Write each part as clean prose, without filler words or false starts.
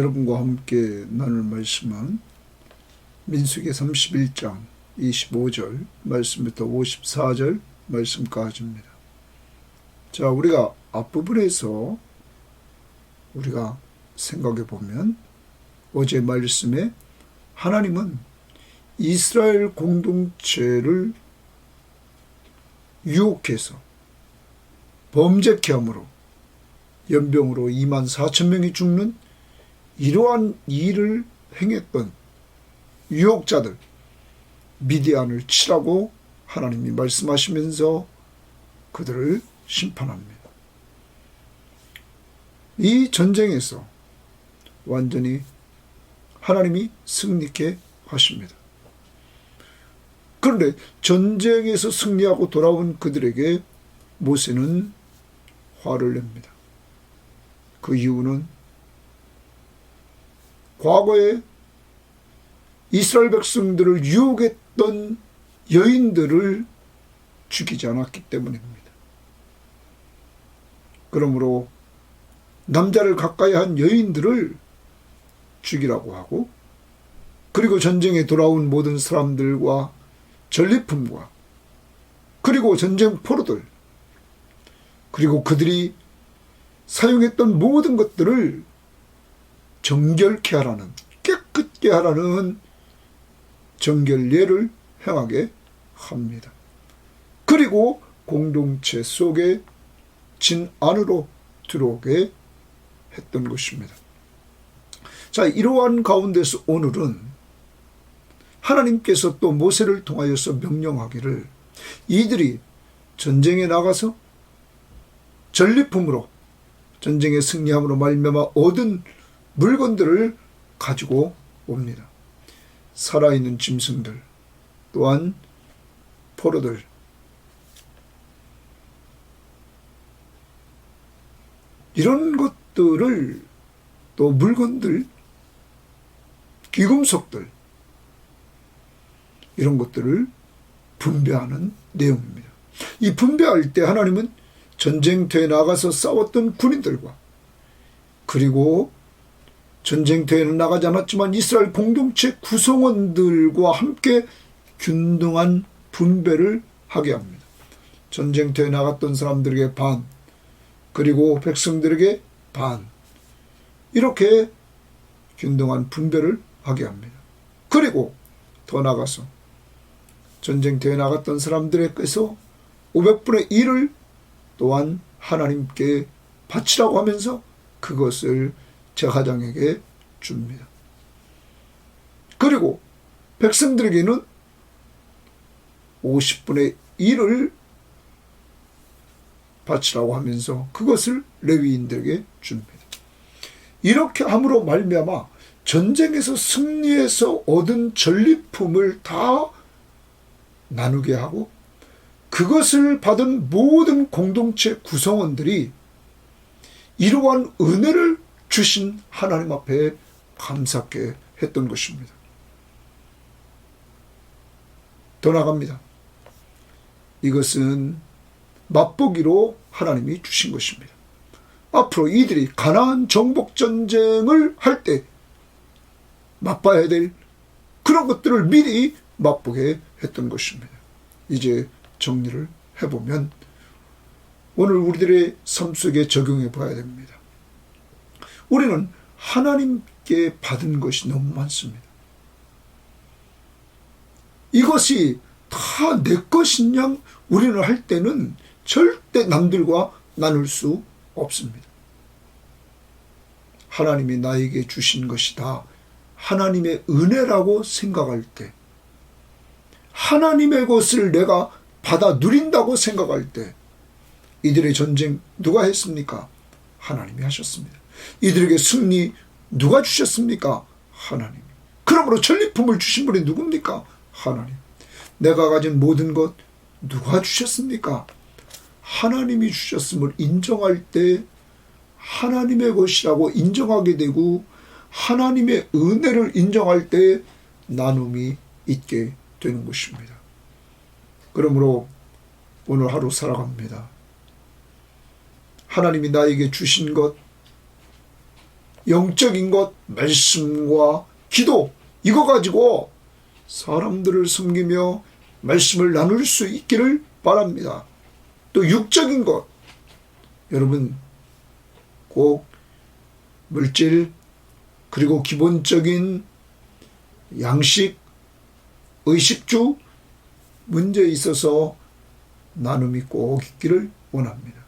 여러분과 함께 나눌 말씀은 민수기 31장 25절 말씀부터 54절 말씀까지입니다. 자, 우리가 앞부분에서 우리가 생각해 보면 어제 말씀에 하나님은 이스라엘 공동체를 유혹해서 범죄케 함으로 연병으로 24,000명이 죽는 이러한 일을 행했던 유혹자들 미디안을 치라고 하나님이 말씀하시면서 그들을 심판합니다. 이 전쟁에서 완전히 하나님이 승리케 하십니다. 그런데 전쟁에서 승리하고 돌아온 그들에게 모세는 화를 냅니다. 그 이유는 과거에 이스라엘 백성들을 유혹했던 여인들을 죽이지 않았기 때문입니다. 그러므로 남자를 가까이 한 여인들을 죽이라고 하고, 그리고 전쟁에 돌아온 모든 사람들과 전리품과 그리고 전쟁 포로들, 그리고 그들이 사용했던 모든 것들을 정결케 하라는, 깨끗게 하라는 정결례를 행하게 합니다. 그리고 공동체 속에 진 안으로 들어오게 했던 것입니다. 자, 이러한 가운데서 오늘은 하나님께서 또 모세를 통하여서 명령하기를 이들이 전쟁에 나가서 전리품으로 전쟁에 승리함으로 말미암아 얻은 물건들을 가지고 옵니다. 살아있는 짐승들, 또한 포로들, 이런 것들을, 또 물건들, 귀금속들, 이런 것들을 분배하는 내용입니다. 이 분배할 때 하나님은 전쟁터에 나가서 싸웠던 군인들과, 그리고 전쟁터에는 나가지 않았지만 이스라엘 공동체 구성원들과 함께 균등한 분배를 하게 합니다. 전쟁터에 나갔던 사람들에게 반, 그리고 백성들에게 반, 이렇게 균등한 분배를 하게 합니다. 그리고 더 나가서 전쟁터에 나갔던 사람들에게서 500분의 1을 또한 하나님께 바치라고 하면서 그것을 제사장에게 줍니다. 그리고 백성들에게는 50분의 1을 바치라고 하면서 그것을 레위인들에게 줍니다. 이렇게 함으로 말미암아 전쟁에서 승리해서 얻은 전리품을 다 나누게 하고, 그것을 받은 모든 공동체 구성원들이 이러한 은혜를 주신 하나님 앞에 감사하게 했던 것입니다. 더 나갑니다. 이것은 맛보기로 하나님이 주신 것입니다. 앞으로 이들이 가나안 정복 전쟁을 할 때 맛봐야 될 그런 것들을 미리 맛보게 했던 것입니다. 이제 정리를 해보면 오늘 우리들의 삶 속에 적용해 봐야 됩니다. 우리는 하나님께 받은 것이 너무 많습니다. 이것이 다 내 것인 양 우리는 할 때는 절대 남들과 나눌 수 없습니다. 하나님이 나에게 주신 것이 다 하나님의 은혜라고 생각할 때, 하나님의 것을 내가 받아 누린다고 생각할 때, 이들의 전쟁 누가 했습니까? 하나님이 하셨습니다. 이들에게 승리 누가 주셨습니까? 하나님. 그러므로 전리품을 주신 분이 누굽니까? 하나님. 내가 가진 모든 것 누가 주셨습니까? 하나님이 주셨음을 인정할 때 하나님의 것이라고 인정하게 되고, 하나님의 은혜를 인정할 때 나눔이 있게 되는 것입니다. 그러므로 오늘 하루 살아갑니다. 하나님이 나에게 주신 것, 영적인 것, 말씀과 기도, 이거 가지고 사람들을 섬기며 말씀을 나눌 수 있기를 바랍니다. 또 육적인 것, 여러분 꼭 물질 그리고 기본적인 양식, 의식주 문제에 있어서 나눔이 꼭 있기를 원합니다.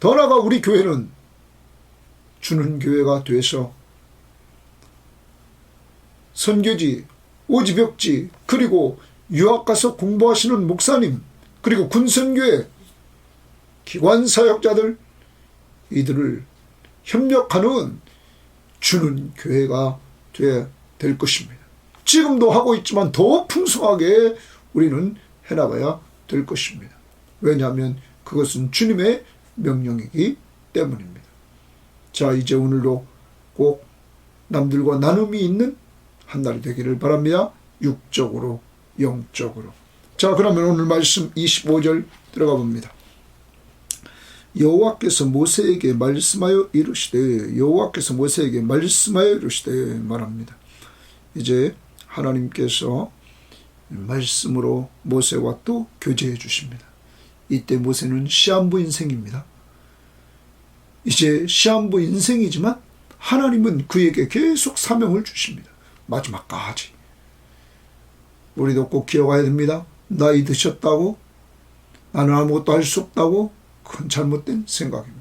더 나아가 우리 교회는 주는 교회가 돼서 선교지, 오지벽지, 그리고 유학가서 공부하시는 목사님, 그리고 군선교회 기관사역자들, 이들을 협력하는 주는 교회가 되어야 될 것입니다. 지금도 하고 있지만 더 풍성하게 우리는 해나가야 될 것입니다. 왜냐하면 그것은 주님의 명령이기 때문입니다. 자, 이제 오늘도 꼭 남들과 나눔이 있는 한 날이 되기를 바랍니다. 육적으로, 영적으로. 자, 그러면 오늘 말씀 25절 들어가 봅니다. 여호와께서 모세에게 말씀하여 이르시되, 여호와께서 모세에게 말씀하여 이르시되 말합니다. 이제 하나님께서 말씀으로 모세와 또 교제해 주십니다. 이때 모세는 시한부 인생입니다. 이제 시한부 인생이지만 하나님은 그에게 계속 사명을 주십니다. 마지막까지. 우리도 꼭 기억해야 됩니다. 나이 드셨다고 나는 아무것도 할 수 없다고, 그건 잘못된 생각입니다.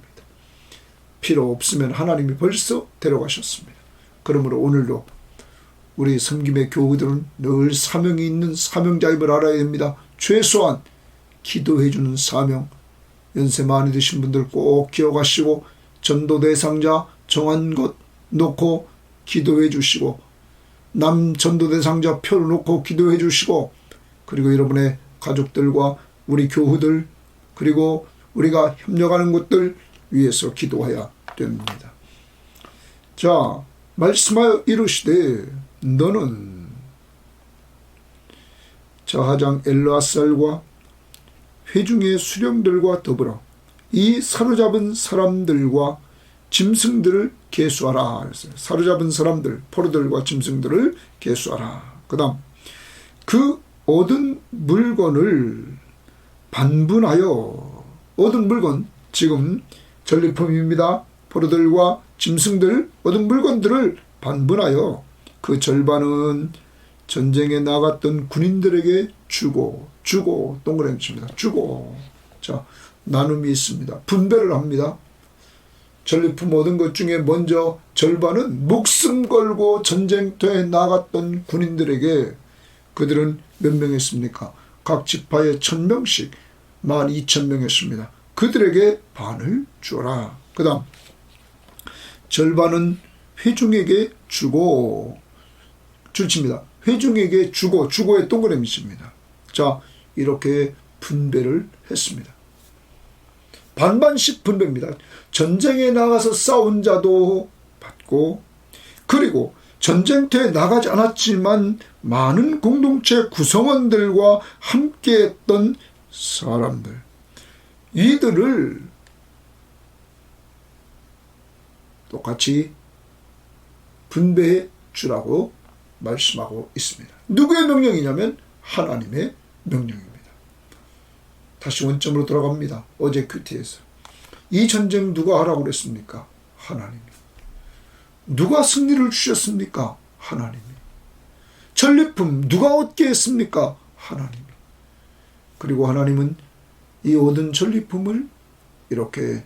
필요 없으면 하나님이 벌써 데려가셨습니다. 그러므로 오늘도 우리 섬김의 교우들은 늘 사명이 있는 사명자임을 알아야 됩니다. 최소한 기도해주는 사명, 연세 많이 드신 분들 꼭 기억하시고 전도 대상자 정한 것 놓고 기도해 주시고, 남 전도 대상자 표를 놓고 기도해 주시고, 그리고 여러분의 가족들과 우리 교우들, 그리고 우리가 협력하는 것들 위해서 기도해야 됩니다. 자, 말씀하여 이르시되 너는 저하장 엘르아살과 회중의 수령들과 더불어 이 사로잡은 사람들과 짐승들을 계수하라. 사로잡은 사람들, 포로들과 짐승들을 계수하라. 그 다음 그 얻은 물건을 반분하여, 얻은 물건 지금 전리품입니다. 포로들과 짐승들 얻은 물건들을 반분하여 그 절반은 전쟁에 나갔던 군인들에게 주고 동그라미 칩니다. 주고. 자, 나눔이 있습니다. 분배를 합니다. 전리품 얻은 것 중에 먼저 절반은 목숨 걸고 전쟁터에 나갔던 군인들에게, 그들은 몇 명이었습니까? 각 지파에 1000명씩 12,000명이었습니다. 그들에게 반을 주어라. 그 다음 절반은 회중에게 주고, 줄칩니다. 회중에게 주고, 주고의 동그라미 칩니다. 자, 이렇게 분배를 했습니다. 반반씩 분배입니다. 전쟁에 나가서 싸운 자도 받고, 그리고 전쟁터에 나가지 않았지만 많은 공동체 구성원들과 함께했던 사람들, 이들을 똑같이 분배해 주라고 말씀하고 있습니다. 누구의 명령이냐면 하나님의 명령입니다. 다시 원점으로 돌아갑니다. 어제 큐티에서 이 전쟁 누가 하라고 그랬습니까? 하나님이. 누가 승리를 주셨습니까? 하나님이. 전리품 누가 얻게 했습니까? 하나님이. 그리고 하나님은 이 얻은 전리품을 이렇게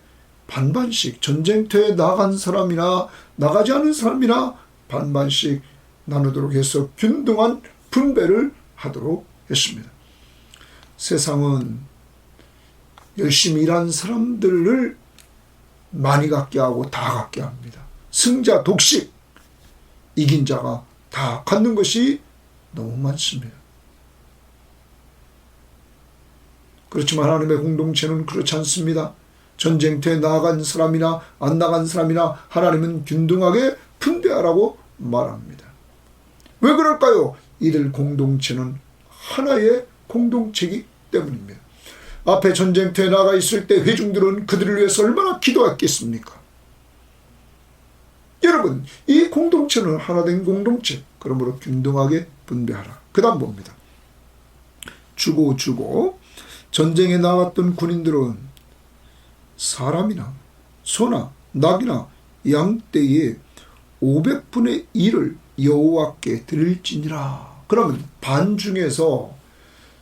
반반씩, 전쟁터에 나간 사람이나 나가지 않은 사람이나 반반씩 나누도록 해서 균등한 분배를 하도록 했습니다. 세상은 열심히 일한 사람들을 많이 갖게 하고 다 갖게 합니다. 승자 독식, 이긴 자가 다 갖는 것이 너무 많습니다. 그렇지만 하나님의 공동체는 그렇지 않습니다. 전쟁터에 나간 사람이나 안 나간 사람이나 하나님은 균등하게 분배하라고 말합니다. 왜 그럴까요? 이들 공동체는 하나의 공동체이기 때문입니다. 앞에 전쟁터에 나가 있을 때 회중들은 그들을 위해서 얼마나 기도했겠습니까? 여러분, 이 공동체는 하나된 공동체. 그러므로 균등하게 분배하라. 그 다음 봅니다. 주고 전쟁에 나갔던 군인들은 사람이나 소나 낙이나 양떼의 500분의 1을 여호와께 드릴지니라. 그러면 반 중에서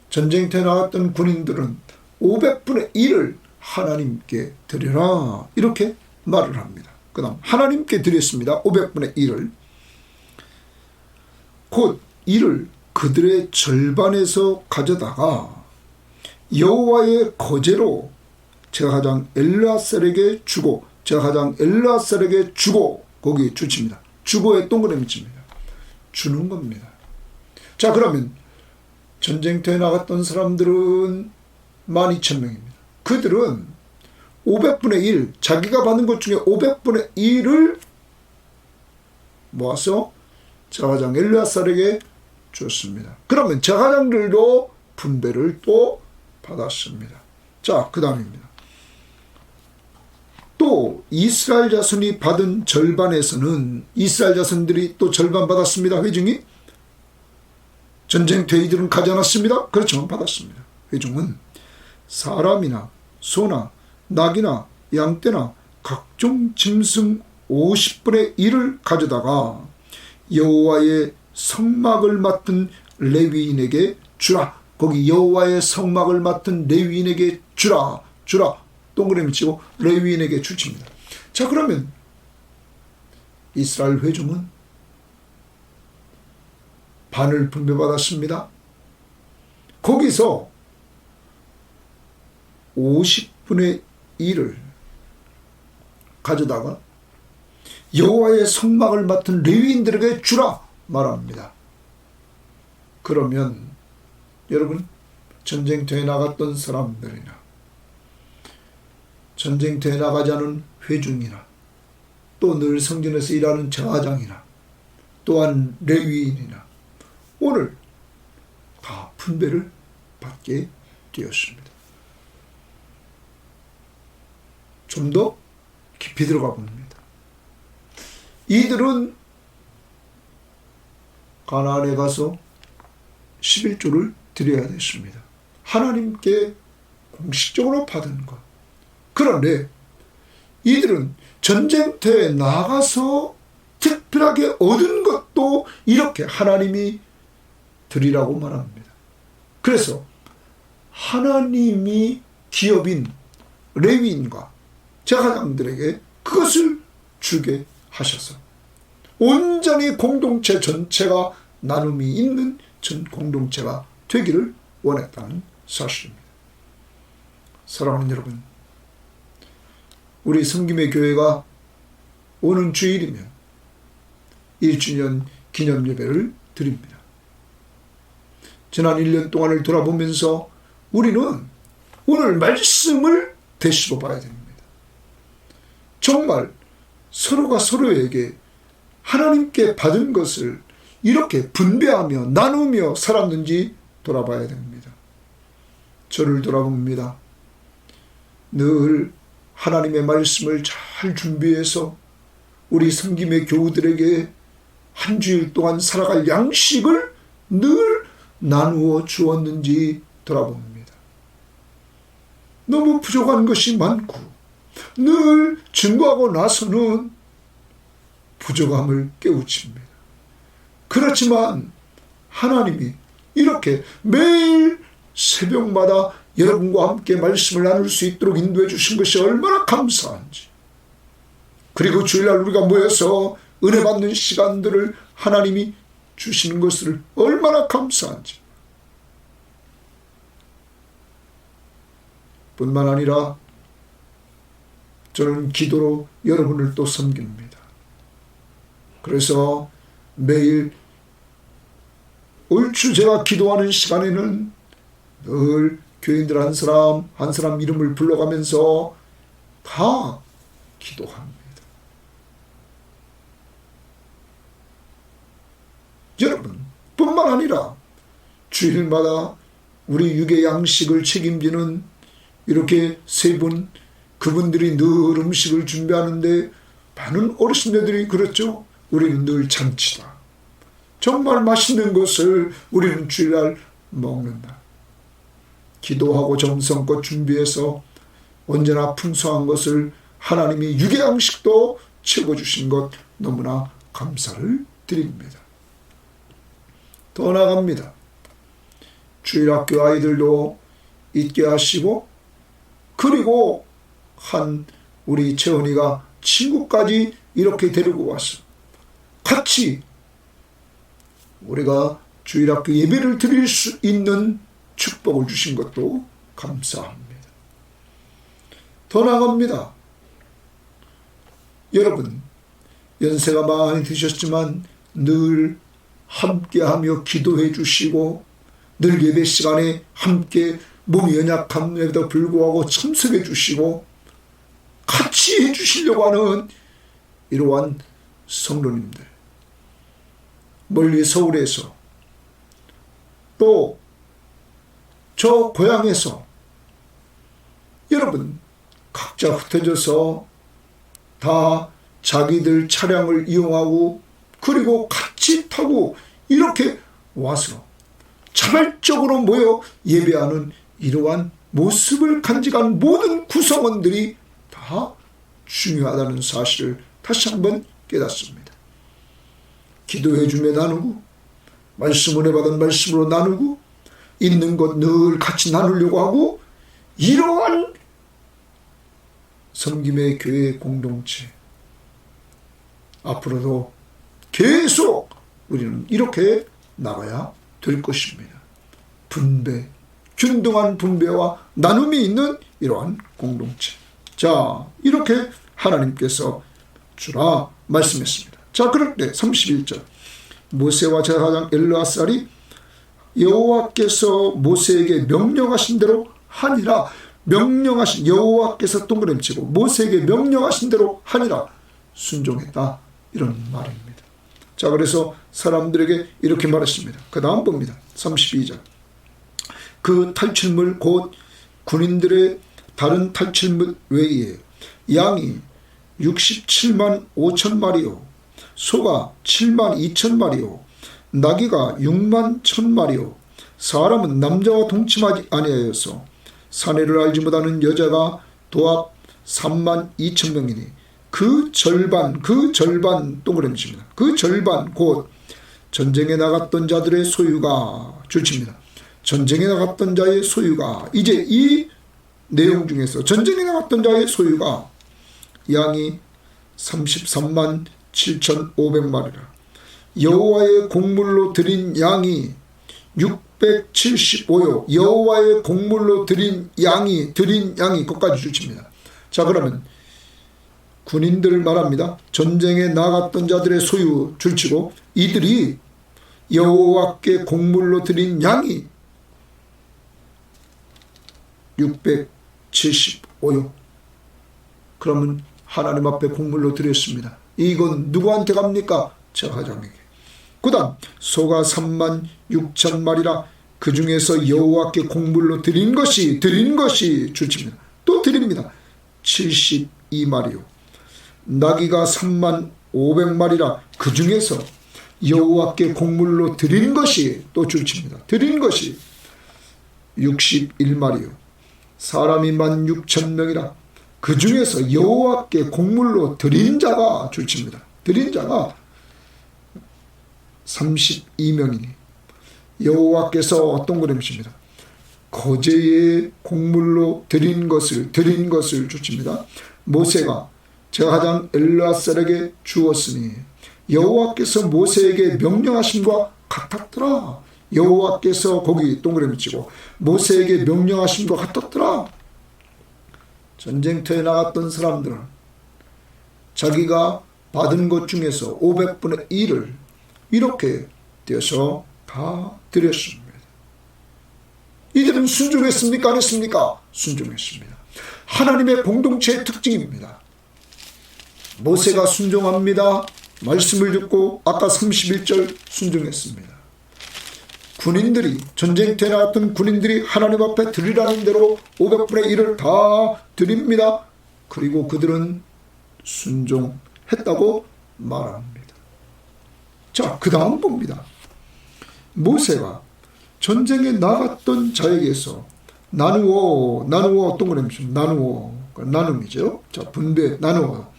전쟁터에 나갔던 군인들은 500분의 1을 하나님께 드려라. 이렇게 말을 합니다. 그 다음 하나님께 드렸습니다. 500분의 1을. 곧 이를 그들의 절반에서 가져다가 여호와의 거제로 제사장 엘르아살에게 주고, 제사장 엘르아살에게 주고, 거기에 주칩니다. 주고에 동그라미 칩니다. 주는 겁니다. 자, 그러면 전쟁터에 나갔던 사람들은 12,000명입니다. 그들은 500분의 1, 자기가 받은 것 중에 500분의 1을 모아서 제사장 엘르아살에게 줬습니다. 그러면 제사장들도 분배를 또 받았습니다. 자, 그 다음입니다. 또 이스라엘 자손이 받은 절반에서는 이스라엘 자손들이 또 절반 받았습니다. 회중이. 전쟁터에 이들은 가지 않았습니다. 그렇지만 받았습니다. 회중은 사람이나 소나 낙이나 양떼나 각종 짐승 50분의 1을 가져다가 여호와의 성막을 맡은 레위인에게 주라. 거기 여호와의 성막을 맡은 레위인에게 주라. 동그라미 치고 레위인에게 주칩니다. 자, 그러면 이스라엘 회중은 반을 분배받았습니다. 거기서 50분의 1을 가져다가 여호와의 성막을 맡은 레위인들에게 주라 말합니다. 그러면 여러분, 전쟁터에 나갔던 사람들이나 전쟁터에 나가지 않은 회중이나 또 늘 성전에서 일하는 제사장이나 또한 레위인이나 오늘 다 분배를 받게 되었습니다. 좀 더 깊이 들어가 봅니다. 이들은 가나안에 가서 11조를 드려야 됐습니다. 하나님께 공식적으로 받은 것. 그런데 이들은 전쟁터에 나가서 특별하게 얻은 것도 이렇게 하나님이 드리라고 말합니다. 그래서 하나님이 기업인 레위인과 제사장들에게 그것을 주게 하셔서 온전히 공동체 전체가 나눔이 있는 전 공동체가 되기를 원했다는 사실입니다. 사랑하는 여러분, 우리 섬김의 교회가 오는 주일이면 1주년 기념 예배를 드립니다. 지난 1년 동안을 돌아보면서 우리는 오늘 말씀을 되씹어 봐야 됩니다. 정말 서로가 서로에게 하나님께 받은 것을 이렇게 분배하며 나누며 살았는지 돌아봐야 됩니다. 저를 돌아봅니다. 늘 하나님의 말씀을 잘 준비해서 우리 섬김의 교우들에게 한 주일 동안 살아갈 양식을 늘 나누어 주었는지 돌아봅니다. 너무 부족한 것이 많고 늘 증거하고 나서는 부족함을 깨우칩니다. 그렇지만 하나님이 이렇게 매일 새벽마다 여러분과 함께 말씀을 나눌 수 있도록 인도해 주신 것이 얼마나 감사한지, 그리고 주일날 우리가 모여서 은혜 받는 시간들을 하나님이 주시는 것을 얼마나 감사한지, 뿐만 아니라 저는 기도로 여러분을 또 섬깁니다. 그래서 매일 얼추 제가 기도하는 시간에는 늘 교인들 한 사람 한 사람 이름을 불러가면서 다 기도합니다. 여러분, 뿐만 아니라 주일마다 우리 육의 양식을 책임지는 이렇게 세 분, 그분들이 늘 음식을 준비하는데 많은 어르신들이 그렇죠. 우리는 늘 잔치다. 정말 맛있는 것을 우리는 주일날 먹는다. 기도하고 정성껏 준비해서 언제나 풍성한 것을 하나님이 유괴양식도 채워주신 것 너무나 감사를 드립니다. 더 나아갑니다. 주일학교 아이들도 있게 하시고, 그리고 우리 채원이가 친구까지 이렇게 데리고 와서 같이 우리가 주일학교 예배를 드릴 수 있는 축복을 주신 것도 감사합니다. 더 나아갑니다. 여러분, 연세가 많이 드셨지만 늘 함께하며 기도해 주시고, 늘 예배 시간에 함께 몸이 연약함에도 불구하고 참석해 주시고 같이 해 주시려고 하는 이러한 성도님들, 멀리 서울에서 또 저 고향에서 여러분 각자 흩어져서 다 자기들 차량을 이용하고 그리고 같이 타고 이렇게 와서 자발적으로 모여 예배하는 이러한 모습을 간직한 모든 구성원들이 다 중요하다는 사실을 다시 한번 깨닫습니다. 기도해주며 나누고, 말씀을 받은 말씀으로 나누고, 있는 것 늘 같이 나누려고 하고, 이러한 섬김의 교회 공동체 앞으로도 계속 우리는 이렇게 나가야 될 것입니다. 분배, 균등한 분배와 나눔이 있는 이러한 공동체. 자, 이렇게 하나님께서 주라 말씀했습니다. 자, 그럴 때 31절, 모세와 제사장 엘르아살이 여호와께서 모세에게 명령하신 대로 하니라. 명령하신, 여호와께서 동그라미 치고 모세에게 명령하신 대로 하니라. 순종했다, 이런 말입니다. 자, 그래서 사람들에게 이렇게 말했습니다. 그 다음 봅니다. 32절, 그 탈출물 곧 군인들의 다른 탈출물 외에 양이 67만 5천 마리요, 소가 7만 2천 마리요, 나귀가 6만 1천 마리요, 사람은 남자와 동침하지 아니하여서 사내를 알지 못하는 여자가 도합 3만 2천 명이니 그 절반 동그라미 칩니다. 그 절반 곧 전쟁에 나갔던 자들의 소유가, 줄칩니다. 전쟁에 나갔던 자의 소유가, 이제 이 내용 중에서 전쟁에 나갔던 자의 소유가 양이 33만 7,500마리라. 여호와의 곡물로 드린 양이 675요. 여호와의 곡물로 드린 양이 것까지 줄칩니다. 자, 그러면 군인들을 말합니다. 전쟁에 나갔던 자들의 소유 줄치고, 이들이 여호와께 곡물로 드린 양이 675요. 그러면 하나님 앞에 곡물로 드렸습니다. 이건 누구한테 갑니까? 제사장에게. 그 다음 소가 3만 6천 마리라. 그 중에서 여호와께 곡물로 드린 것이 줄칩니다. 또 드립니다. 72마리요. 나귀가 3만 500마리라. 그 중에서 여호와께 곡물로 드린 것이 또 줄칩니다. 드린 것이 61마리요. 사람이 16,000명이라. 그 중에서 여호와께 곡물로 드린 자가 줄칩니다. 드린 자가 32명이니 여호와께서 어떤 그림이십니다. 거제의 곡물로 드린 것을 줄칩니다. 모세가 제사장 엘르아살에게 주었으니 여호와께서 모세에게 명령하심과 같았더라. 여호와께서 거기 동그라미 치고 모세에게 명령하심과 같았더라. 전쟁터에 나갔던 사람들은 자기가 받은 것 중에서 500분의 1을 이렇게 떼어서 다 드렸습니다. 이들은 순종했습니까? 안 했습니까? 순종했습니다. 하나님의 공동체의 특징입니다. 모세가 순종합니다. 말씀을 듣고 아까 31절 순종했습니다. 군인들이, 전쟁터에 나왔던 군인들이 하나님 앞에 드리라는 대로 500분의 1을 다 드립니다. 그리고 그들은 순종했습니다. 했다고 말합니다. 자, 그 다음 봅니다. 모세가 전쟁에 나갔던 자에게서 나누어 동그라미 나눔이죠. 자, 분배 나누어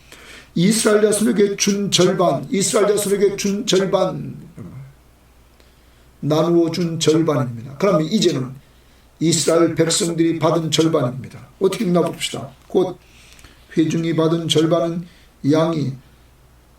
이스라엘 자손에게 준 절반, 나누어 준 절반입니다. 그러면 이제는 이스라엘 백성들이 받은 절반입니다. 어떻게 읽나 봅시다. 곧 회중이 받은 절반은 양이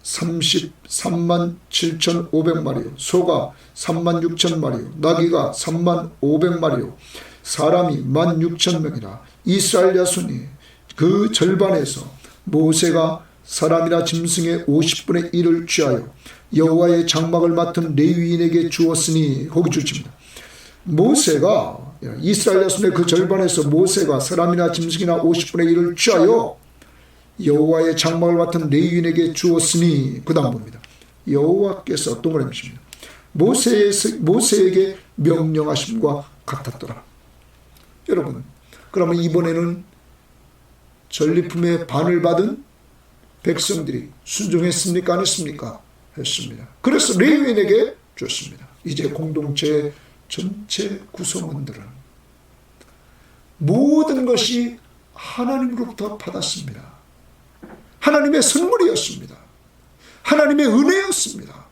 33만 7,500마리요, 소가 3만 6천 마리요, 나귀가 3만 500마리요, 사람이 1만 6천 명이라. 이스라엘 자손이 그 절반에서 모세가 사람이나 짐승의 50분의 1을 취하여 여호와의 장막을 맡은 레위인에게 주었으니, 거기 주십니다. 모세가 이스라엘 자손의 그 절반에서 모세가 사람이나 짐승이나 50분의 1을 취하여 여호와의 장막을 맡은 레위인에게 주었으니, 그 다음 봅니다. 여호와께서 동그라미 칩니다. 모세에게 명령하심과 같았더라. 여러분, 그러면 이번에는 전리품의 반을 받은 백성들이 순종했습니까? 안 했습니까? 했습니다. 그래서 레위인에게 줬습니다. 이제 공동체의 전체 구성원들은 모든 것이 하나님으로부터 받았습니다. 하나님의 선물이었습니다. 하나님의 은혜였습니다.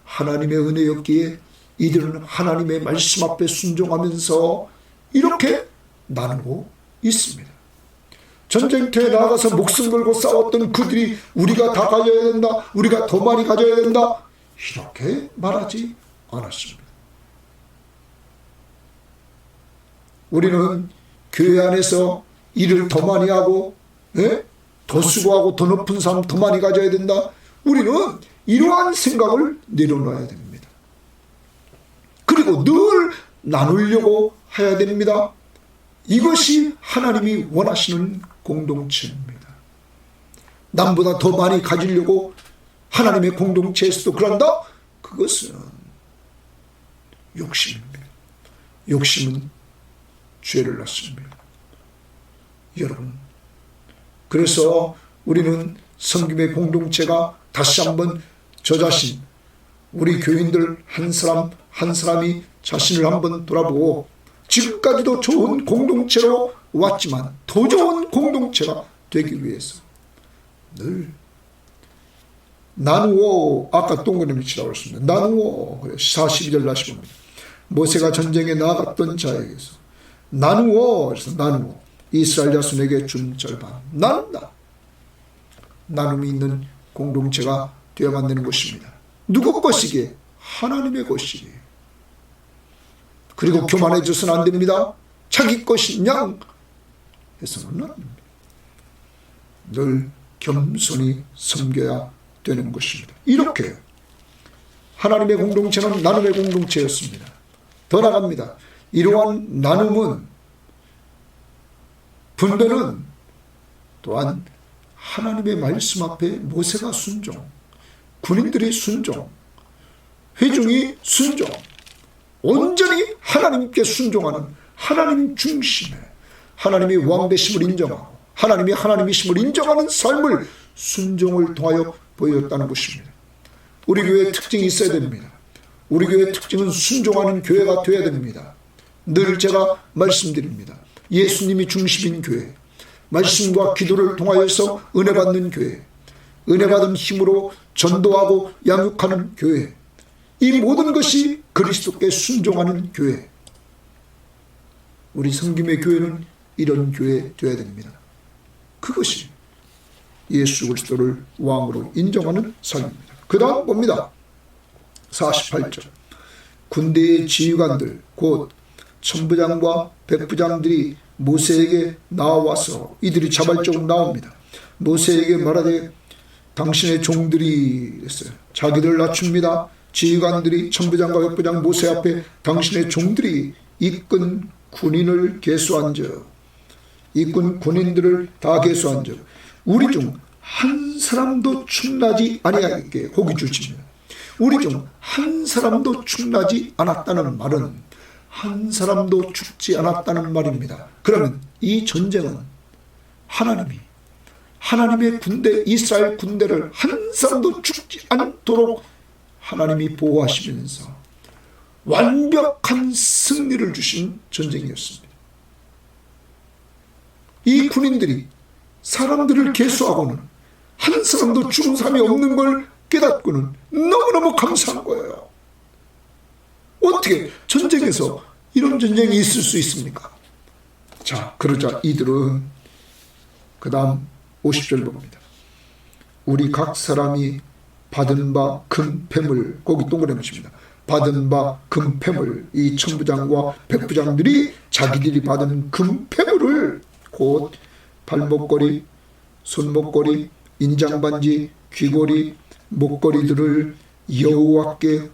하나님의 은혜였기에 이들은 하나님의 말씀 앞에 순종하면서 이렇게 나누고 있습니다. 전쟁터에 나가서 목숨 걸고 싸웠던 그들이 우리가 다 가져야 된다, 우리가 더 많이 가져야 된다, 이렇게 말하지 않았습니다. 우리는 교회 안에서 일을 더 많이 하고, 더 수고하고 더 높은 삶 더 많이 가져야 된다. 우리는 이러한 생각을 내려놔야 됩니다. 그리고 늘 나누려고 해야 됩니다. 이것이 하나님이 원하시는 공동체입니다. 남보다 더 많이 가지려고 하나님의 공동체에서도 그런다? 그것은 욕심입니다. 욕심은 죄를 낳습니다. 여러분, 그래서 우리는 성김의 공동체가 다시 한번 저 자신, 우리 교인들 한 사람 한 사람이 자신을 한번 돌아보고, 지금까지도 좋은 공동체로 왔지만 더 좋은 공동체가 되기 위해서 늘 나누어, 아까 동그라미 치라고 했습니다. 나누어, 42절 다시 봅니다. 모세가 전쟁에 나갔던 자에게서 나누어, 그래서 나누어 이스라엘 자손에게 준 절반, 나눈다. 나눔이 있는 공동체가 되어만 되는 것입니다. 누구 것이기에? 하나님의 것이기에. 그리고 교만해져서는 안 됩니다. 자기 것인 양 해서는 안 됩니다. 늘 겸손히 섬겨야 되는 것입니다. 이렇게 하나님의 공동체는 나눔의 공동체였습니다. 더 나갑니다. 이러한 나눔은, 분배는 또한 하나님의 말씀 앞에 모세가 순종, 군인들이 순종, 회중이 순종, 온전히 하나님께 순종하는 하나님 중심의, 하나님이 왕되심을 인정하고 하나님이 하나님이심을 인정하는 삶을 순종을 통하여 보였다는 것입니다. 우리 교회의 특징이 있어야 됩니다. 우리 교회의 특징은 순종하는 교회가 되어야 됩니다. 늘 제가 말씀드립니다. 예수님이 중심인 교회, 말씀과 기도를 통하여서 은혜 받는 교회, 은혜 받은 힘으로 전도하고 양육하는 교회, 이 모든 것이 그리스도께 순종하는 교회. 우리 성김의 교회는 이런 교회 되어야 됩니다. 그것이 예수 그리스도를 왕으로 인정하는 삶입니다. 그 다음 봅니다. 48절. 군대의 지휘관들 곧 천부장과 백부장들이 모세에게 나와서, 이들이 자발적으로 나옵니다. 모세에게 말하되 당신의 종들이 했어요. 자기들 낮춥니다. 지휘관들이, 천부장과 백부장 모세 앞에 당신의 종들이 이끈 군인을 계수한즉, 이끈 군인들을 다 계수한즉 우리 중 한 사람도 충나지 아니하게, 거기 주십니다. 우리 중 한 사람도 충나지 않았다는 말은 한 사람도 죽지 않았다는 말입니다. 그러면 이 전쟁은 하나님의 군대, 이스라엘 군대를 한 사람도 죽지 않도록 하나님이 보호하시면서 완벽한 승리를 주신 전쟁이었습니다. 이 군인들이 사람들을 계수하고는 한 사람도 죽은 사람이 없는 걸 깨닫고는 너무너무 감사한 거예요. 어떻게 전쟁에서 이런 전쟁이 있을 수 있습니까? 자, 그러자 이들은 그 다음 50절 봅니다. 우리 각 사람이 받은 바 금패물, 거기 동그라미 칩니다. 받은 바 금패물, 이 천부장과 백부장들이 자기들이 받은 금패물을 곧 발목걸이, 손목걸이, 인장반지, 귀걸이, 목걸이들을 여호와께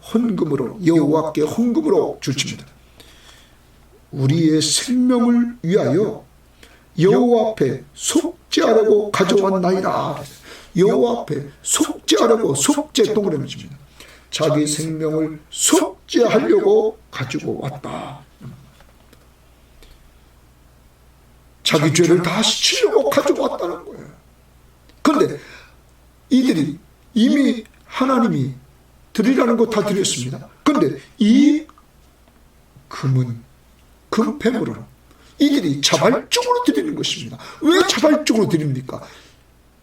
헌금으로 줄칩니다. 우리의 생명을 위하여 여호와 앞에 속죄하려고 가져왔나이다. 여호와 앞에 속죄하려고, 속죄 동그라미 칩니다. 자기 생명을 속죄하려고 가지고 왔다. 자기 죄를 다 씻으려고 가지고 왔다는 거예요. 그런데 이들이 이미 하나님이 드리라는 거 다 드렸습니다. 그런데 이 금패물은 이들이 자발적으로 드리는 것입니다. 왜 자발적으로 드립니까?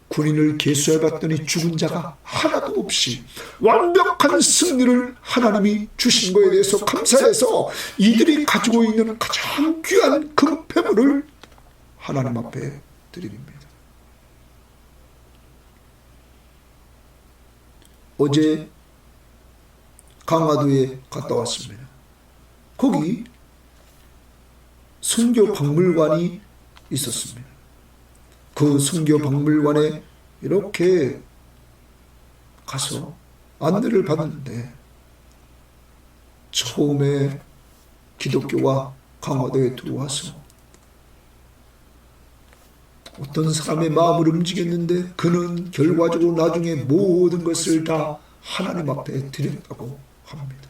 군인을 계수해봤더니 죽은 자가 하나도 없이 완벽한 승리를 하나님이 주신 것에 대해서 감사해서 이들이 가지고 있는 가장 귀한 금패물을 하나님 앞에 드립니다. 어제 강화도에 갔다 왔습니다. 거기 선교 박물관이 있었습니다. 그 선교 박물관에 이렇게 가서 안내를 받았는데 처음에 기독교가 강화도에 들어와서 어떤 사람의 마음을 움직였는데 그는 결과적으로 나중에 모든 것을 다 하나님 앞에 드렸다고 합니다.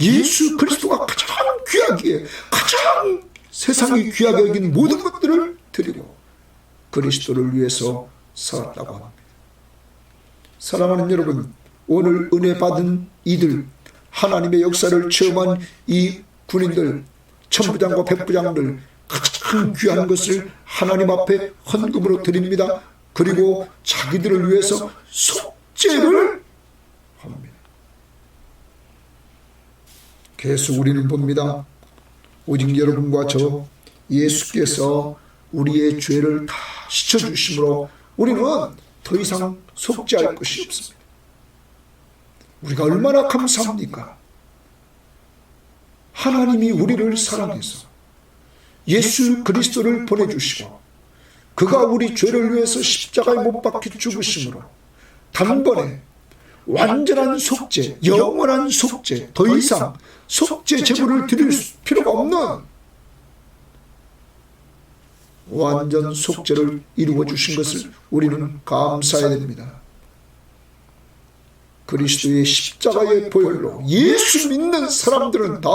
예수 그리스도가 가장 귀하기에, 가장 세상이 귀하게 여긴 모든 것들을 드리고 그리스도를 위해서 살았다고 합니다. 사랑하는 여러분, 오늘 은혜 받은 이들, 하나님의 역사를 체험한 이 군인들, 천부장과 백부장들, 가장 귀한 것을 하나님 앞에 헌금으로 드립니다. 그리고 자기들을 위해서 속죄를 합니다. 계속 우리는 봅니다. 오직 여러분과 저 예수께서 우리의 죄를 다 씻어주심으로 우리는 더 이상 속죄할 것이 없습니다. 우리가 얼마나 감사합니까? 하나님이 우리를 사랑해서 예수 그리스도를 보내주시고 그가 우리 죄를 위해서 십자가에 못 박혀 죽으심으로 단번에 완전한 속죄, 영원한 속죄, 더 이상 속죄 제물을 드릴 필요가 없는 완전 속죄를 이루어 주신 것을 우리는 감사해야 됩니다. 그리스도의 십자가의 보혈로 예수 믿는 사람들은 다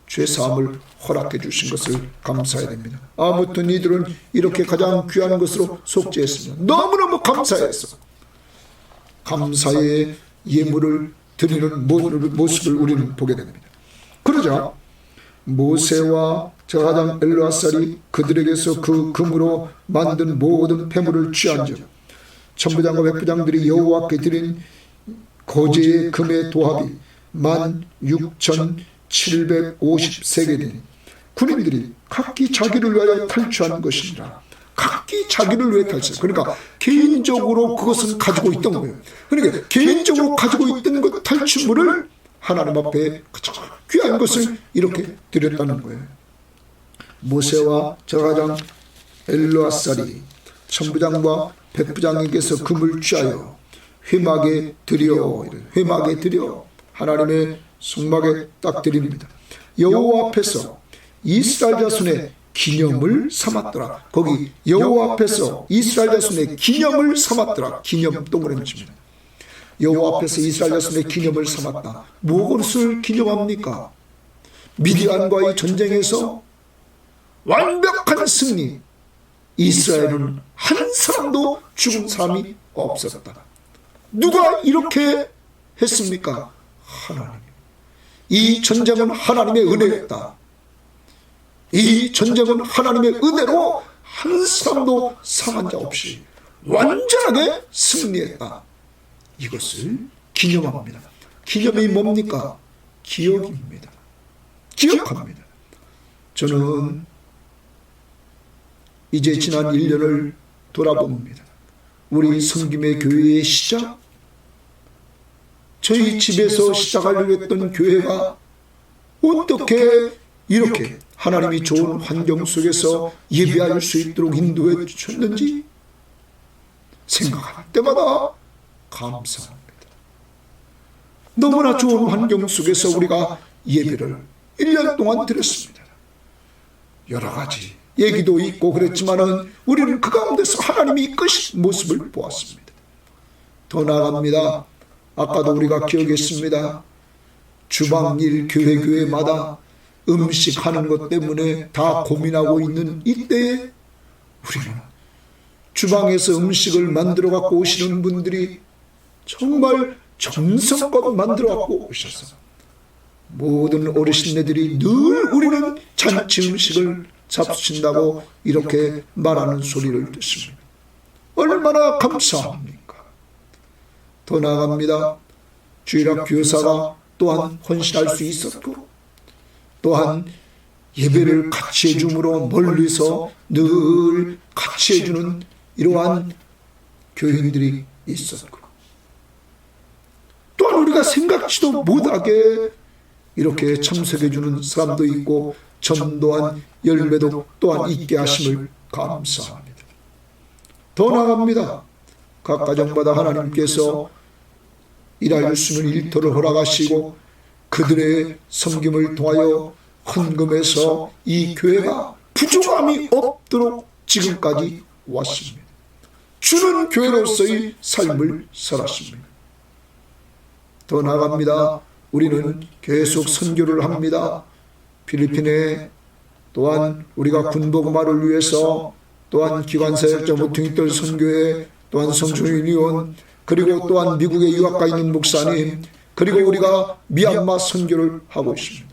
죄사함을 허락해 주신 것을 감사해야 됩니다. 아무튼 이들은 이렇게 가장 귀한 것으로 속죄했습니다. 너무너무 감사해서 감사의 예물을 드리는 모습을 우리는 보게 됩니다. 그러자 모세와 제사장 엘르아살이 그들에게서 그 금으로 만든 모든 폐물을 취한즉 천부장과 백부장들이 여호와께 드린 거제의 금의 도합이 16,750세겔이니 군인들이 각기 자기를 위하여 탈취한 것이니라. 각기 자기를 위해 탈취. 그러니까 개인적으로 그것은 가지고 있던 거예요. 그러니까 개인적으로 가지고 있던 그 탈취물을 하나님 앞에 가장 귀한 것을 이렇게 드렸다는 거예요. 모세와 제사장 엘르아살이 천부장과 백부장에게서 금을 취하여 회막에 드려 하나님의 성막에 딱 드립니다. 여호와 앞에서 이스라엘 자손의 기념을 삼았더라. 거기 여호와 앞에서 이스라엘 자손의 기념을 삼았더라. 기념 동그라미 칩니다. 여호와 앞에서 이스라엘 자손의 기념을 삼았다. 무엇을 기념합니까? 미디안과의 전쟁에서 완벽한 승리, 이스라엘은 한 사람도 죽은 사람이 없었다. 누가 이렇게 했습니까? 하나님. 이 전쟁은 하나님의 은혜였다. 이 전쟁은 하나님의 은혜로 한 사람도 상한 자 없이 완전하게 승리했다. 이것을 기념합니다. 기념이 뭡니까? 기억입니다. 기억합니다. 저는 이제 지난 1년을 돌아봅니다. 우리 섬김의 교회의 시작, 저희 집에서 시작하려고 했던 교회가 어떻게 이렇게 하나님이 좋은 환경 속에서 예배할 수 있도록 인도해 주셨는지 생각할 때마다 감사합니다. 너무나 좋은 환경 속에서 우리가 예배를 1년 동안 드렸습니다. 여러 가지 얘기도 있고 그랬지만은 우리는 그 가운데서 하나님이 이끄신 모습을 보았습니다. 더 나아갑니다. 아까도 우리가 기억했습니다. 주방일 교회마다 음식하는 것 때문에 다 고민하고 있는 이때에 우리는 주방에서 음식을 만들어 갖고 오시는 분들이 정말 정성껏 만들어 갖고 오셔서 모든 어르신네들이 늘 우리는 잔치 음식을 잡수신다고 이렇게 말하는 소리를 듣습니다. 얼마나 감사합니까? 더 나아갑니다. 주일학 교사가 또한 헌신할 수 있었고 또한 예배를 같이 해줌으로 멀리서 늘 같이 해주는 이러한 교인들이 있었고 또한 우리가 생각지도 못하게 이렇게 참석해주는 사람도 있고 전도한 열매도 또한 있게 하심을 감사합니다. 더 나아갑니다. 각 가정마다 하나님께서 일할 수 있는 일터를 허락하시고 그들의 섬김을 통하여 헌금해서 이 교회가 부족함이 없도록 지금까지 왔습니다. 주는 교회로서의 삶을 살았습니다. 더 나아갑니다. 우리는 계속 선교를 합니다. 필리핀에 또한 우리가 군복음화를 위해서 또한 기관사역자 모퉁이돌 선교회 또한 성수유니온 그리고 또한 미국에 유학가 있는 목사님 그리고 우리가 미얀마 선교를 하고 있습니다.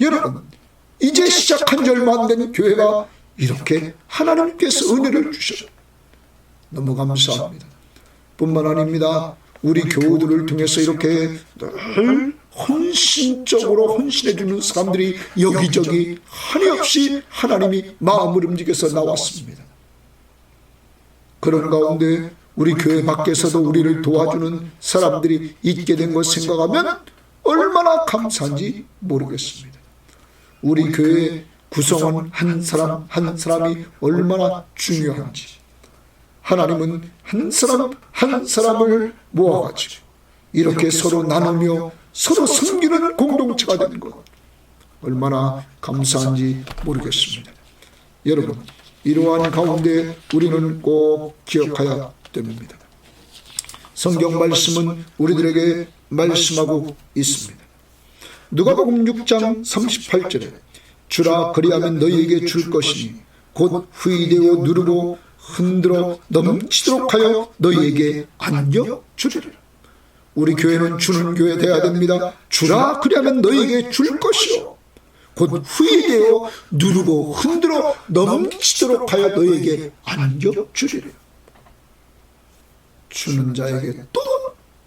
여러분 이제 시작한 지 얼마 안 된 교회가 이렇게 하나님께서 은혜를 주셔서 너무 감사합니다. 뿐만 아닙니다. 우리 교우들을 통해서 이렇게 늘 헌신적으로 헌신해주는 사람들이 여기저기 한이없이 하나님이 마음을 움직여서 나왔습니다. 그런 가운데 우리 교회 밖에서도 우리를 도와주는 사람들이 있게 된 것 생각하면 얼마나 감사한지 모르겠습니다. 우리 교회 구성원 한 사람 한 사람이 얼마나 중요한지 하나님은 한 사람 한 사람을 모아가지고 이렇게 서로 나누며 서로 섬기는 공동체가 되는 것 얼마나 감사한지 모르겠습니다. 여러분 이러한 가운데 우리는 꼭 기억해야 됩니다. 성경 말씀은 우리들에게 말씀하고 있습니다. 누가복음 6장 38절에 주라 그리하면 너희에게 줄 것이니 곧 후이되어 누르고 흔들어 넘치도록 하여 너희에게 안겨 주리라. 우리 교회는 주는 교회 되어야 됩니다. 주라 그리하면 너희에게 줄 것이요 곧 후이되어 누르고 흔들어 넘치도록 하여 너희에게 안겨 주리라. 주는 자에게 또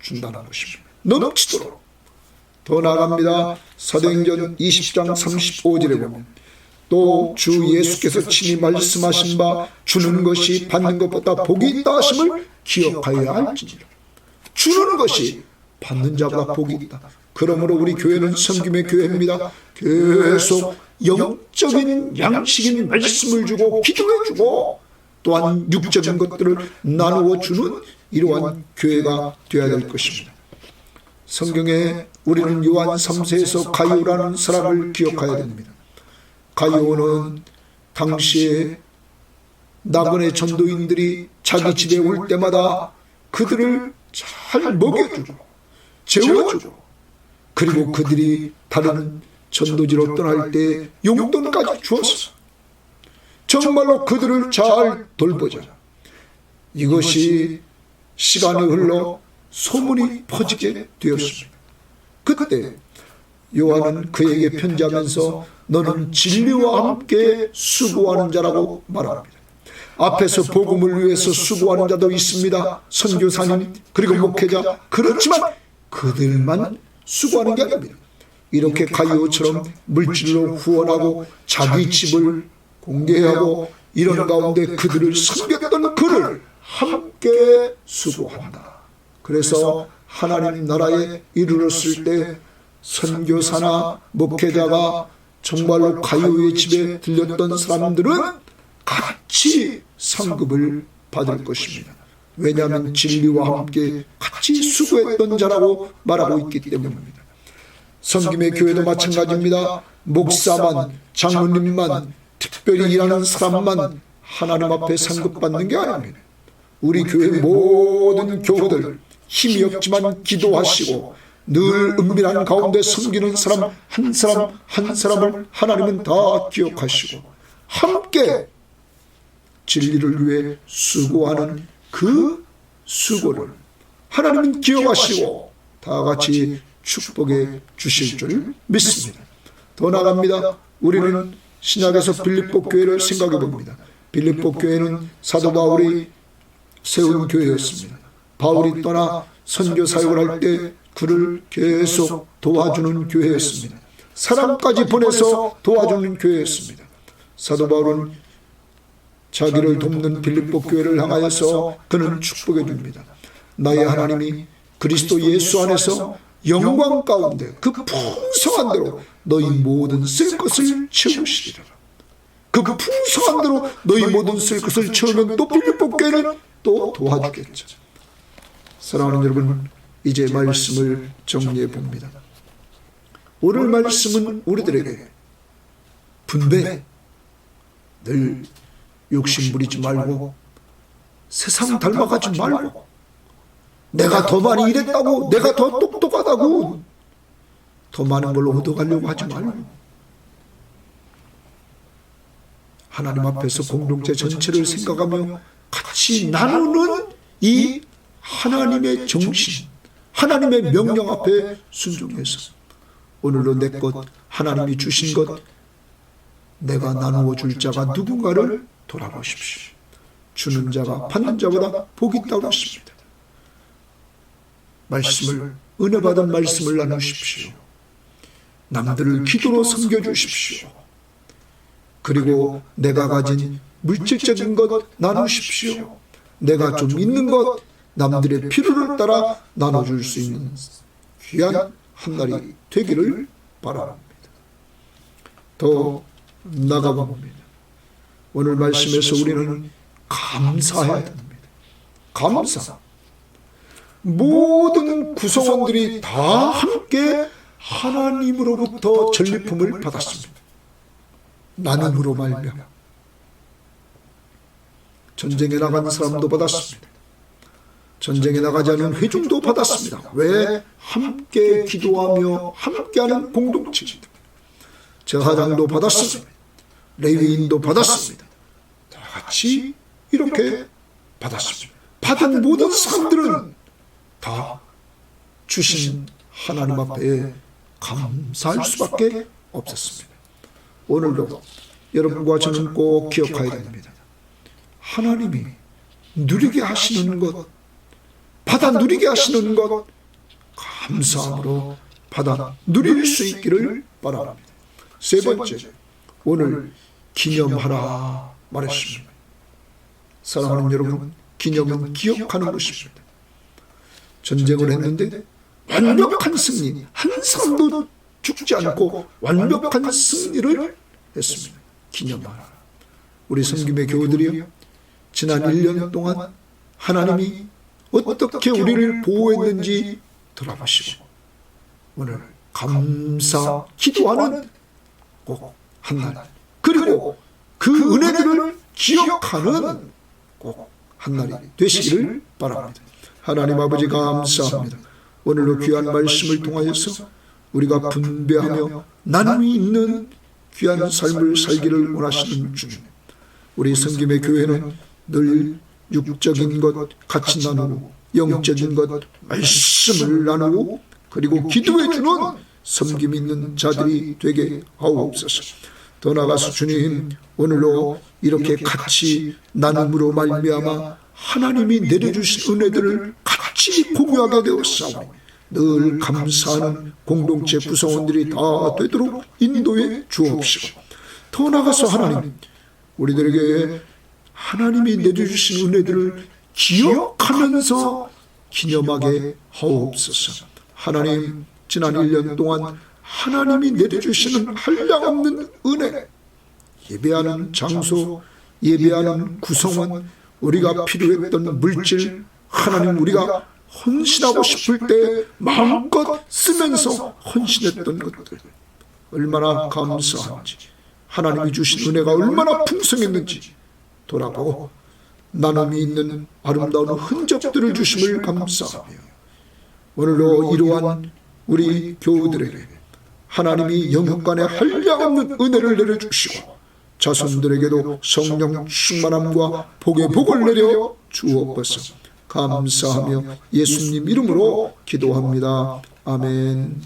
준다는 것입니다. 넘치도록. 더 나아갑니다. 사도행전 20장 35절에 보면 또 주 예수께서 친히 말씀하신 바 주는 것이 받는 것보다 복이 있다 하심을 기억하여야 할지니라. 주는 것이 받는 자보다 복이 있다. 그러므로 우리 교회는 섬김의 교회입니다. 계속 영적인 양식인 말씀을 주고 기도해주고 또한 육적인 것들을 나누어 주는 이러한 교회가 되어야 될 것입니다. 성경에 우리는 요한 3세에서 가이오라는 사람을 기억해야 됩니다. 가이오는 당시에 나그네 전도인들이 자기 집에 올 때마다 그들을 잘 먹여주고 재워주고 그리고 그들이 다른 전도지로 떠날 때 용돈까지 주어서 정말로 그들을 잘 돌보자. 이것이 시간이 흘러 소문이 퍼지게 되었습니다. 그때 요한은 그에게 편지하면서 너는 진리와 함께 수고하는 자라고 말합니다. 앞에서 복음을 위해서 수고하는 자도 있습니다. 선교사님 그리고 목회자. 그렇지만 그들만 수고하는 게 아닙니다. 이렇게 가이오처럼 물질로 후원하고 자기 집을 공개하고 이런 가운데 그들을 섬겼던 그를 함께 수고한다. 그래서 하나님 나라에 이르렀을 때 선교사나 목회자가 정말로 가이오의 집에 들렸던 사람들은 같이 상급을 받을 것입니다. 왜냐하면 진리와 함께 같이 수고했던 자라고 말하고 있기 때문입니다. 섬김의 교회도 마찬가지입니다. 목사만, 장로님만, 특별히 일하는 사람만 하나님 앞에 상급받는 게 아닙니다. 우리 교회 모든 교우들 힘이 없지만 기도하시고 늘 은밀한 가운데 섬기는 사람 한 사람 한 사람을 하나님은 다 기억하시고 함께 진리를 위해 수고하는 그 수고를 하나님은 기억하시고 다 같이 축복해 주실 줄 믿습니다. 더 나아갑니다. 우리는 신약에서 빌립보 교회를 생각해 봅니다. 빌립보 교회는 사도 바울이 세운 교회였습니다. 바울이 떠나 선교 사역을 할 때 그를 계속 도와주는 교회였습니다. 사람까지 보내서 도와주는 교회였습니다. 사도 바울은 자기를 돕는 빌립보 교회를 향하여서 그는 축복해 줍니다. 나의 하나님이 그리스도 예수 안에서 영광 가운데 그 풍성한 대로 너희 모든 쓸 것을 채우시리라. 그 풍성한 대로 너희 모든 쓸 것을 채우면 또 빌립보 교회는 또 도와주겠죠. 사랑하는 여러분, 이제 말씀을 정리해 봅니다. 오늘 말씀은 우리들에게 분배, 늘 욕심 부리지 말고 세상 닮아가지 말고 내가 더 많이 일했다고 내가 더 똑똑하다고 더 많은 걸 얻어가려고 하지 말고 하나님 앞에서 공동체 전체를 생각하며 같이 나누는 이 하나님의 정신, 하나님의 명령 앞에 순종해서 오늘도 내 것, 하나님이 주신 것 내가 나누어 줄 자가 누군가를 돌아보십시오. 주는 자가 받는 자보다 복이 있다고 했습니다. 말씀을, 은혜 받은 말씀을 나누십시오. 남들을 기도로 섬겨주십시오. 그리고 내가 가진 물질적인 것 나누십시오. 내가 좀 있는 것 남들의 필요를 따라 나눠줄 수 있는 귀한 한 날이 되기를 바랍니다. 더 나가봅니다. 오늘 말씀에서 우리는 감사해야 됩니다. 감사. 모든 구성원들이 다 함께 하나님으로부터 전리품을 받았습니다. 나눔으로 말미암아 전쟁에 나간 사람도 받았습니다. 전쟁에 나가지 않은 회중도 받았습니다. 왜? 함께 기도하며 함께하는 공동체입니다. 제사장도 받았습니다. 레위인도 받았습니다. 다 같이 이렇게 받았습니다. 받은 모든 사람들은 다 주신 하나님 앞에 감사할 수밖에 없었습니다. 오늘도 여러분과 저는 꼭 기억해야 됩니다. 하나님이 누리게 하시는 것, 받아 누리게 하시는 것 감사함으로 받아 누릴 수 있기를 바랍니다. 세 번째, 오늘 기념하라 말했습니다. 사랑하는 여러분, 기념은 기억하는 것입니다. 전쟁을 했는데 완벽한 승리, 한 사람도 죽지 않고 완벽한 승리를 했습니다. 기념하라. 우리 섬김의 교우들이요, 지난 1년 동안 하나님이 어떻게 우리를 보호했는지 돌아보시고 오늘 감사 기도하는 꼭 한 날, 그리고 그 은혜들을 기억하는 꼭 한 날이 되시기를 바랍니다. 하나님 아버지 감사합니다. 오늘도 귀한 말씀을 통하여서 우리가 분배하며 나눔이 있는 귀한 삶을 살기를 원하시는 주님, 우리 섬김의 교회는 늘 육적인 것 같이 나누고 영적인 것 말씀을 나누고 그리고 기도해 주는 섬김 있는 자들이 되게 하옵소서. 더 나아가서 주님, 오늘로 이렇게 같이 나눔으로 말미암아 하나님이 내려주신 은혜들을 같이 공유하게 되었사오니 늘 감사하는 공동체 구성원들이 다 되도록 인도해 주옵시고, 더 나아가서 하나님, 우리들에게 하나님이 내려주신 은혜들을 기억하면서 기념하게 하옵소서. 하나님, 지난 1년 동안 하나님이 내려주시는 한량없는 은혜, 예배하는 장소, 예배하는 구성원, 우리가 필요했던 물질, 하나님, 우리가 헌신하고 싶을 때 마음껏 쓰면서 헌신했던 것들 얼마나 감사한지, 하나님이 주신 은혜가 얼마나 풍성했는지 돌아보고 나눔이 있는 아름다운 흔적들을 주심을 감사하며, 오늘로 이러한 우리 교우들에게 하나님이 영육간에 한량없는 은혜를 내려주시고 자손들에게도 성령 충만함과 복의 복을 내려 주옵소서. 감사하며 예수님 이름으로 기도합니다. 아멘.